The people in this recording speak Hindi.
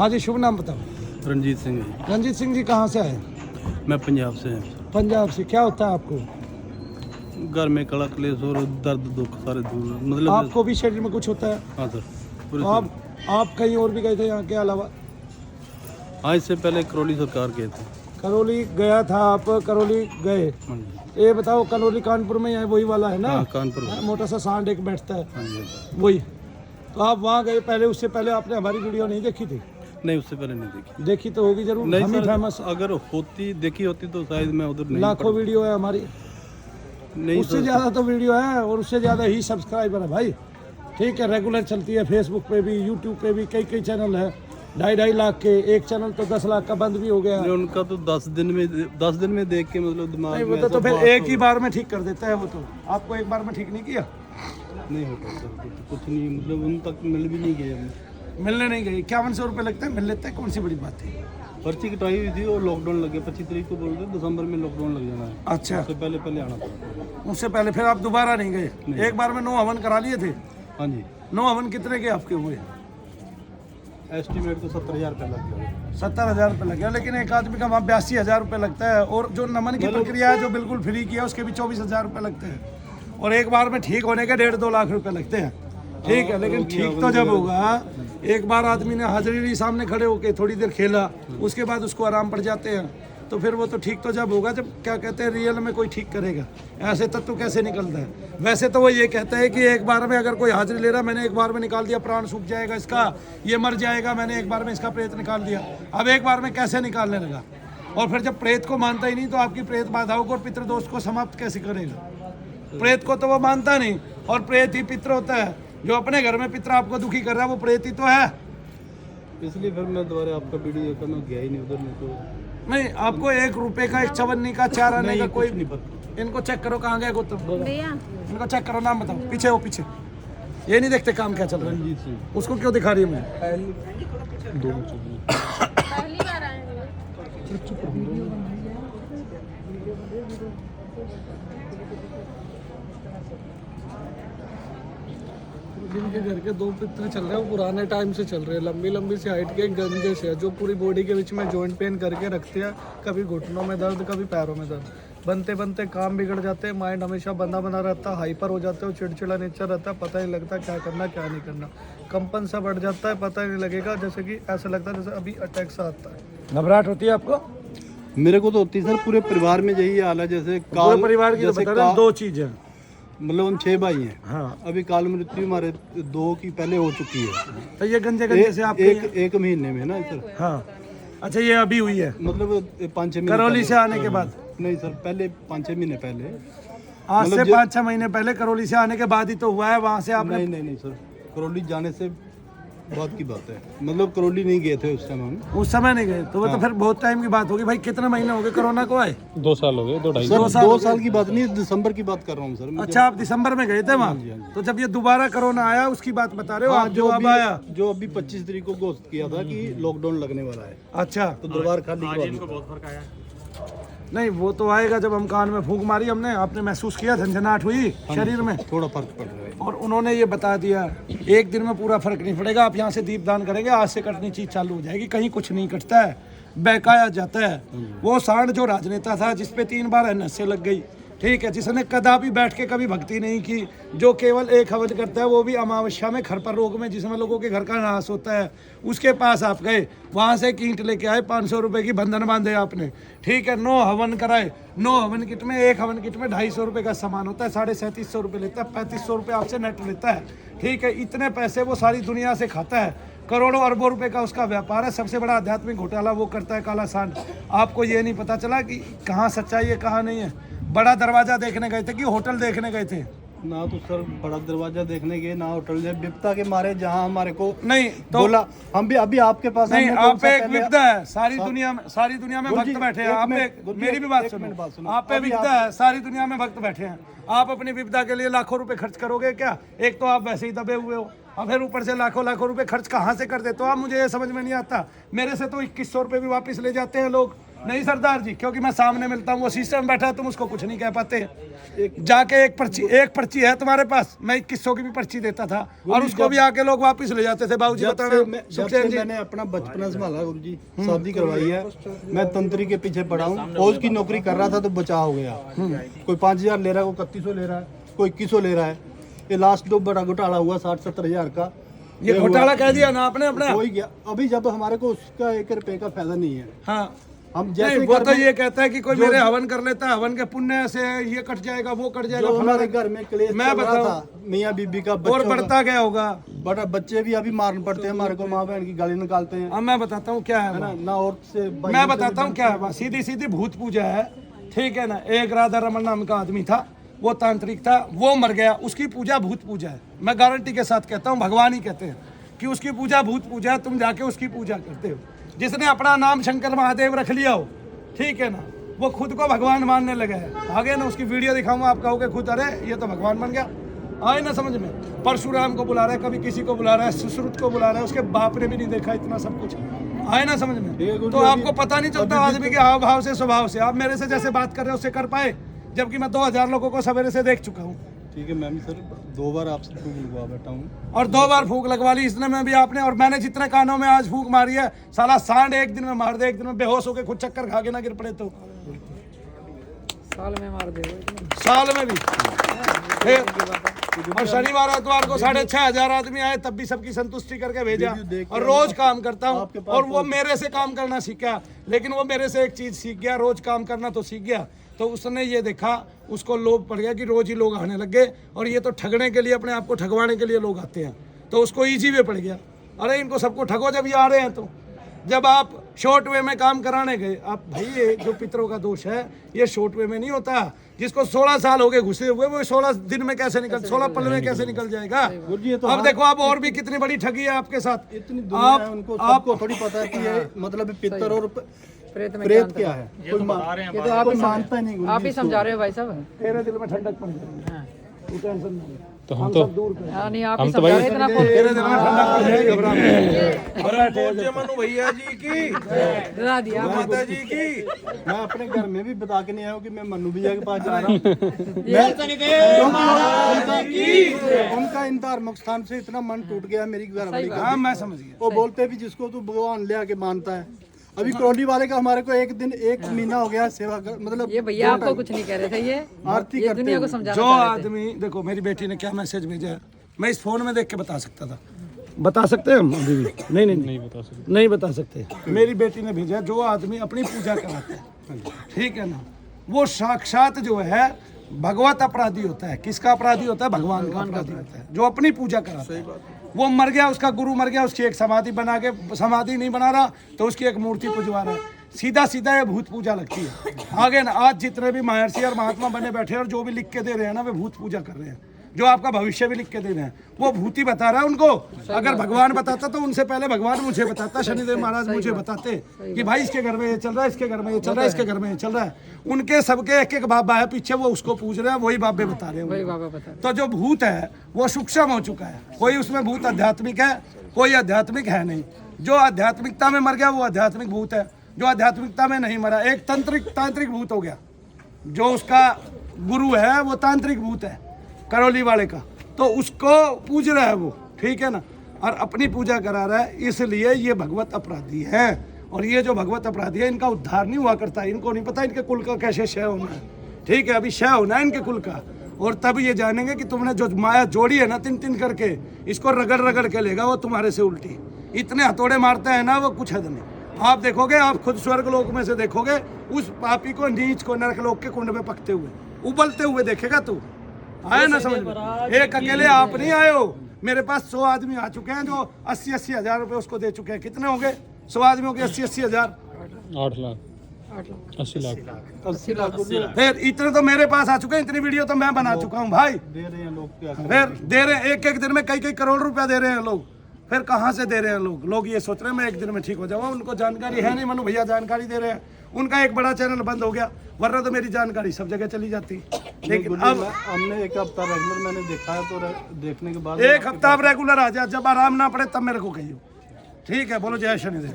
हाँ जी, शुभ नाम बताओ। रंजीत सिंह है। रंजीत सिंह जी कहाँ से आए? मैं पंजाब से हूँ। पंजाब से। क्या होता है आपको? घर में कड़ा क्लेश और दर्द दुख सारे दूर, मतलब आपको भी शरीर में कुछ होता है? हाँ सर, पूरे तो आप कहीं और भी गए थे यहाँ के अलावा? हाँ, इससे पहले करौली सरकार गए थे। करौली गया था आप? करौली गए। हाँ जी। ये बताओ, करौली कानपुर में है, वही वाला है ना? हाँ, कानपुर में। मोटा सा सांड एक बैठता है, हाँ जी। वही। तो आप वहाँ गए पहले, उससे पहले आपने हमारी वीडियो नहीं देखी थी? नहीं, उससे पहले नहीं देखी। देखी तो होगी जरूर, नहीं हम ही सर, फेमस। अगर होती देखी होती तो शायद मैं उधर नहीं लाखों वीडियो है हमारी, नहीं उससे सर। ज़्यादा तो वीडियो है और उससे ज़्यादा ही सब्सक्राइबर है भाई। ठीक है, रेगुलर चलती है, फेसबुक पे भी, यूट्यूब पे भी कई चैनल है। 2.5 लाख के, एक चैनल तो 10 लाख का बंद भी हो गया। नहीं, उनका तो 10 दिन में देख के मतलब दिमाग नहीं, में वो तो ऐसा फिर बात एक ही हो- बार में ठीक कर देता है वो तो। आपको एक बार में ठीक नहीं किया? नहीं होता सर, कुछ नहीं, मतलब उन तक मिल भी नहीं गए। मिलने नहीं गए? 5100 रुपये लगता है, मिल लेते हैं, कौन सी बड़ी बात है। पर्ची कटाई हुई थी और लॉकडाउन लग गया। 25 तारीख को बोल रहे दिसंबर में लॉकडाउन लग जाना है। अच्छा, उससे पहले आना पड़ा। उससे पहले फिर आप दोबारा नहीं गए? एक बार में 9 हवन करा लिए थे? हाँ जी। 9 हवन कितने के आपके हुए? एस्टीमेट तो 70,000 रुपये लग गया। 70,000 रुपये लग गया, लेकिन एक आदमी का वहाँ 82,000 रुपये लगता है। और जो नमन की प्रक्रिया है, जो बिल्कुल फ्री की है, उसके भी 24,000 रुपये लगते हैं। और एक बार में ठीक होने के 1.5-2 लाख रुपये लगते हैं। ठीक है, लेकिन ठीक तो जब होगा, एक बार आदमी ने हाजिरी सामने खड़े होके थोड़ी देर खेला, उसके बाद उसको आराम पड़ जाते हैं, तो फिर वो तो ठीक तो जब होगा जब, क्या कहते हैं, रियल में कोई ठीक करेगा। ऐसे तत्व कैसे निकलता है? वैसे तो वो ये कहता है कि एक बार में अगर कोई हाजिरी ले रहा, मैंने एक बार में निकाल दिया, प्राण सूख जाएगा इसका, ये मर जाएगा, मैंने एक बार में इसका प्रेत निकाल दिया। अब एक बार में कैसे निकालने लगा? और फिर जब प्रेत को मानता ही नहीं, तो आपकी प्रेत बाधाओं को और पितृदोष को समाप्त कैसे करेगा? प्रेत को तो वो मानता नहीं, और प्रेत ही पितृ होता है। जो अपने घर में पितृ आपको दुखी कर रहा है, वो प्रेत ही तो है। इसलिए फिर मैं दोबारा आपका वीडियो देखा, मैं गया ही नहीं उधर में। तो नहीं, आपको 1 रुपए का, 1 चवन्नी का, 4 आने का कोई नहीं पता। इनको चेक करो, कहाँ गए गौतम? इनको चेक करो, नाम बताओ। पीछे हो, पीछे। ये नहीं देखते काम क्या चल रहा है? रंजीत सिंह। उसको क्यों दिखा रही है मुझे? पहली बार आए हैं। जिनके घर के 2 पितृ चल रहे हैं, वो पुराने टाइम से चल रहे हैं। लंबी सी हाइट के गंजे से, जो पूरी बॉडी के बीच में जॉइंट पेन करके रखते हैं। कभी घुटनों में दर्द, कभी पैरों में दर्द। बनते बनते काम बिगड़ जाते हैं, माइंड हमेशा बना रहता है, हाइपर हो जाते हो, चिड़चिड़ा नेचर रहता है, पता नहीं लगता क्या करना क्या नहीं करना। कंपन सा बढ़ जाता है, पता ही नहीं लगेगा, जैसे कि ऐसा लगता है जैसे अभी अटैक सा आता है। घबराहट होती है आपको? मेरे को तो होती है सर, पूरे परिवार में यही हाल है। जैसे पूरे परिवार की तो जैसे बता रहे हैं, 2 चीजें। मतलब हम 6 भाई हैं। हाँ, अभी काल मृत्यु हमारे 2 की पहले हो चुकी है। तो ये गंजे से आप एक महीने में ना सर। हाँ, अच्छा, ये अभी हुई है मतलब 5-6 महीने करौली पहले। से आने के बाद? नहीं सर, पहले 5-6 महीने पहले। आज मतलब से 5-6 महीने पहले करौली से आने के बाद ही तो हुआ है। वहाँ से आपने? नहीं सर, करौली जाने से बाद की बात है। मतलब करौली नहीं गए थे उस समय हम। उस समय नहीं गए तो वो तो फिर बहुत टाइम की बात होगी भाई। कितने महीने हो गए कोरोना को आए? 2 साल हो गए, 2-2.5 साल 2 साल की बात नहीं, दिसंबर की बात कर रहा हूँ सर। अच्छा, आप दिसंबर में गए थे वहाँ? तो जब ये दोबारा कोरोना आया, उसकी बात बता रहे हो आप? जो अब आया, जो अभी 25 तारीख को घोषित किया था कि लॉकडाउन लगने वाला है। अच्छा, तो दरबार खाली बहुत फर्क आया। नहीं वो तो आएगा जब हम कान में फूंक मारी हमने, आपने महसूस किया, झंझनाहट हुई शरीर में? थोड़ा फर्क पड़ रहा है। और उन्होंने ये बता दिया, एक दिन में पूरा फर्क नहीं पड़ेगा। आप यहाँ से दीपदान करेंगे, आज से कटनी चीज चालू हो जाएगी। कहीं कुछ नहीं कटता है, बहकाया जाता है। वो सांड जो राजनेता था, जिसपे 3 बार एनएसए लग गई, ठीक है, जिसने कदापि बैठ के कभी भक्ति नहीं की, जो केवल एक हवन करता है, वो भी अमावस्या में, घर पर रोग में, जिसमें लोगों के घर का नाश होता है, उसके पास आप गए, वहाँ से ईंट लेके आए, 500 रुपये की बंधन बांधे आपने, ठीक है, 9 हवन कराए। 9 हवन किट में, एक हवन किट में 250 रुपये का सामान होता है, 3750 रुपये लेता है, 3500 रुपये आपसे नेट लेता है, ठीक है। इतने पैसे वो सारी दुनिया से खाता है, करोड़ों अरबों रुपए का उसका व्यापार है। सबसे बड़ा आध्यात्मिक घोटाला वो करता है, काला सांड। आपको ये नहीं पता चला कि कहाँ सच्चाई है कहाँ नहीं है? बड़ा दरवाजा देखने गए थे कि होटल देखने गए थे? ना तो सर बड़ा दरवाजा देखने गए, ना होटल। विपता के मारे जहाँ हमारे को नहीं तो बोला, हम भी अभी आपके पास नहीं, हमने कौन आप सा एक पहले- विपदा है, सारी दुनिया में भक्त बैठे हैं। आप मेरी भी बात सुनो, आप पे विपदा है, सारी दुनिया में भक्त बैठे हैं। आप अपनी विपदा के लिए लाखों रुपए खर्च करोगे क्या? एक तो आप वैसे ही दबे हुए हो, और फिर ऊपर से लाखों रुपए खर्च कहाँ से कर देते हो आप? मुझे ये समझ में नहीं आता। मेरे से तो 2100 रुपये भी वापस ले जाते हैं लोग, नहीं सरदार जी, क्योंकि मैं सामने मिलता हूँ, वो सिस्टम में बैठा है, तुम उसको कुछ नहीं कह पाते। जाके एक पर्ची है तुम्हारे पास, मैं 2100 की भी पर्ची देता था और उसको भी आके लोग वापस ले जाते थे। बाबूजी जब बताना से सुखचैन जी। मैंने अपना बचपना संभाला गुरु जी, शादी करवाई है, मैं तंत्री के पीछे पड़ा हूँ। फौज की नौकरी कर रहा था तो बचाव हो गया। कोई 5000 ले रहा है, कोई 3100 ले रहा है, कोई 2100 ले रहा है। ये लास्ट जो बड़ा घोटाला हुआ 60-70 हजार का, ये घोटाला कह दिया ना आपने अपने। हो ही गया। अभी जब हमारे को उसका 1 रुपए का फायदा नहीं है। हाँ, हम जैसे नहीं, वो घर तो में- ये कहता है कि कोई मेरे हवन कर लेता है, हवन के पुण्य से ये कट जाएगा, वो कट जाएगा, जो फलाना। हमारे घर में क्लेश मैं चल रहा बताऊं, था मियाँ बीबी का, और बच्चों का, बढ़ता गया होगा। बड़ा बच्चे भी अभी मारने पड़ते हैं हमारे को, माँ बहन की गाली निकालते हैं, अब मैं बताता हूँ क्या है है ना। वो। ना और से मैं बताता हूँ क्या है वो। सीधी सीधी भूत पूजा है, ठीक है ना। एक राधा रमन नाम का आदमी था, वो तांत्रिक था, वो मर गया, उसकी पूजा भूत पूजा है। मैं गारंटी के साथ कहता हूँ, भगवान ही कहते हैं कि उसकी पूजा भूत पूजा है। तुम जाके उसकी पूजा करते हो। जिसने अपना नाम शंकर महादेव रख लिया हो, ठीक है ना, वो खुद को भगवान मानने लगे हैं। आगे ना उसकी वीडियो दिखाऊंगा, आप कहोगे खुद, अरे ये तो भगवान बन गया। आए ना समझ में। परशुराम को बुला रहा है, कभी किसी को बुला रहा है, सुश्रुत को बुला रहा है, उसके बाप ने भी नहीं देखा इतना सब कुछ। आए ना समझ में। तो आपको पता नहीं चलता आदमी के हाव भाव से, स्वभाव से। आप मेरे से जैसे बात कर रहे हो उससे कर पाए, जबकि मैं 2000 लोगों को सवेरे से देख चुका हूँ। ठीक है, मैं भी सर 2 बार आपसे फूक लगवा बैठा हूँ और 2 बार फूक लगवा ली इसने में भी आपने। और मैंने जितने कानों में आज फूक मारी है, साला सांड एक दिन में मार दे, एक दिन में बेहोश होके खुद चक्कर खा के ना गिर पड़े तो साल में मार दे। साल में भी। फिर और शनिवार आतवार को 6500 आदमी आए, तब भी सबकी संतुष्टि करके भेजा। वीडियो देख के और रोज काम करता आपके हूँ, पास और वो मेरे से काम करना सीखा। लेकिन वो मेरे से एक चीज सीख गया, रोज काम करना तो सीख गया। तो उसने ये देखा, उसको लोभ पड़ गया कि रोज ही लोग आने लग गए, और ये तो ठगने के लिए, अपने आप को ठगवाने के लिए लोग आते हैं। तो उसको इजी वे पड़ गया, अरे इनको सबको ठगो जब ये आ रहे हैं। तो जब आप शॉर्ट वे में काम कराने गए, आप भाई ये जो पितरों का दोष है, ये शॉर्ट वे में नहीं होता। जिसको 16 साल हो गए घुसे हुए, वो 16 दिन में कैसे निकल, 16 पल में कैसे निकल जाएगा। अब देखो आप, और भी कितनी बड़ी ठगी है आपके साथ। इतनी दुनिया है, उनको सबको थोड़ी पता है कि ये मतलब पितर और प्रेत में प्रेत क्या है। ये तो आप कोई ही मानता ही नहीं गुरु आप जी ही समझा रहे हो भाई साहब। तेरे दिल में ठंडक पड़ जाएगी, हाँ। तू टेंशन नहीं। तो हम तो दूर कर, हाँ, नहीं आप ही समझा रहे, इतना कौन तेरे दिल में ठंडक पड़ जाएगी, घबरा मत। मनु भैया जी की, डरा दिया। माता जी की। मैं अपने घर में भी बता के नहीं आया हूँ कि मैं मन्नू भैया के पास जा रहा हूँ। उनका इन धार्मिक स्थान से इतना मन टूट गया मेरी घरवाली का। हाँ मैं समझ गया। वो बोलते भी जिसको तू भगवान ले आके मानता है। अभी करौली वाले का हमारे को एक महीना हो गया सेवा कर, मतलब ये भैया आपको कुछ नहीं कह रहे थे, ये आरती ये करते दुनिया को हैं। समझाना जो चाह रहे थे। आदमी, देखो मेरी बेटी ने क्या मैसेज भेजा है, मैं इस फोन में देख के बता सकता था। बता सकते हैं हम अभी भी? नहीं नहीं नहीं बता सकते। नहीं बता सकते। मेरी बेटी ने भेजा, जो आदमी अपनी पूजा कराता है, ठीक है ना, वो साक्षात जो है भगवत अपराधी होता है। किसका अपराधी होता है? भगवान का अपराधी होता है, जो अपनी पूजा कराता है। वो मर गया, उसका गुरु मर गया, उसकी एक समाधि बना के, समाधि नहीं बना रहा तो उसकी एक मूर्ति पुजवा रहा है। सीधा सीधा ये भूत पूजा लगती है। आगे ना, आज जितने भी महर्षि और महात्मा बने बैठे हैं और जो भी लिख के दे रहे हैं ना, वे भूत पूजा कर रहे हैं। जो आपका भविष्य भी लिख के दे रहे हैं, वो भूति बता रहा है उनको। अगर भगवान बताता तो उनसे पहले भगवान मुझे बताता, शनिदेव महाराज मुझे बताते कि भाई इसके घर में ये चल रहा है, इसके घर में ये चल रहा है, इसके घर में ये चल रहा है। उनके सबके एक एक बाबा है पीछे, वो उसको पूछ रहे हैं, वही बाबे बता रहे वही हैं। बाबा बता। तो जो भूत है वो सूक्ष्म हो चुका है। कोई उसमें भूत आध्यात्मिक है, कोई आध्यात्मिक है नहीं। जो आध्यात्मिकता में मर गया वो आध्यात्मिक भूत है, जो आध्यात्मिकता में नहीं मरा एक तांत्रिक भूत हो गया। जो उसका गुरु है वो तांत्रिक भूत है, करौली वाले का, तो उसको पूज रहा है वो, ठीक है ना, और अपनी पूजा करा रहा है। इसलिए ये भगवत अपराधी है। और ये जो भगवत अपराधी है, इनका उद्धार नहीं हुआ करता। इनको नहीं पता इनके कुल का कैसे क्षय होना है, ठीक है। अभी क्षय होना है इनके कुल का, और तब ये जानेंगे कि तुमने जो माया जोड़ी है ना, 3-3 करके, इसको रगड़ रगड़ के लेगा वो तुम्हारे से उल्टी। इतने हथौड़े मारते हैं ना, वो कुछ हद नहीं। आप देखोगे, आप खुद स्वर्ग लोक में से देखोगे उस पापी को, नीच को नरक लोक के कुंड में पकते हुए, उबलते हुए देखेगा तू। आए ना समझ में? एक अकेले आप नहीं आए हो, मेरे पास 100 आदमी आ चुके हैं जो 80-80 हजार रुपए उसको दे चुके हैं। कितने हो गए 100 आदमियों के? 80-80 हजार, 8 लाख 80 लाख 80 लाख रुपए फिर इतने तो मेरे पास आ चुके हैं। इतनी वीडियो तो मैं बना चुका हूँ भाई। दे रहे हैं लोग, क्या करें? फिर दे रहे हैं, एक दिन में कई करोड़ रुपया दे रहे हैं लोग। फिर कहाँ से दे रहे हैं लोग? लोग ये सोच रहे हैं मैं एक दिन में ठीक हो जाऊंगा, उनको जानकारी है नहीं। मनु भैया जानकारी दे रहे हैं, उनका एक बड़ा चैनल बंद हो गया, वरना तो मेरी जानकारी सब जगह चली जाती। लेकिन अब हमने 1 हफ्ता रेगुलर मैंने देखा है, तो देखने के बाद 1 हफ्ता आप रेगुलर आ जा, जब आराम ना पड़े तब मेरे को कहियो, ठीक है। बोलो जय शनिदेव।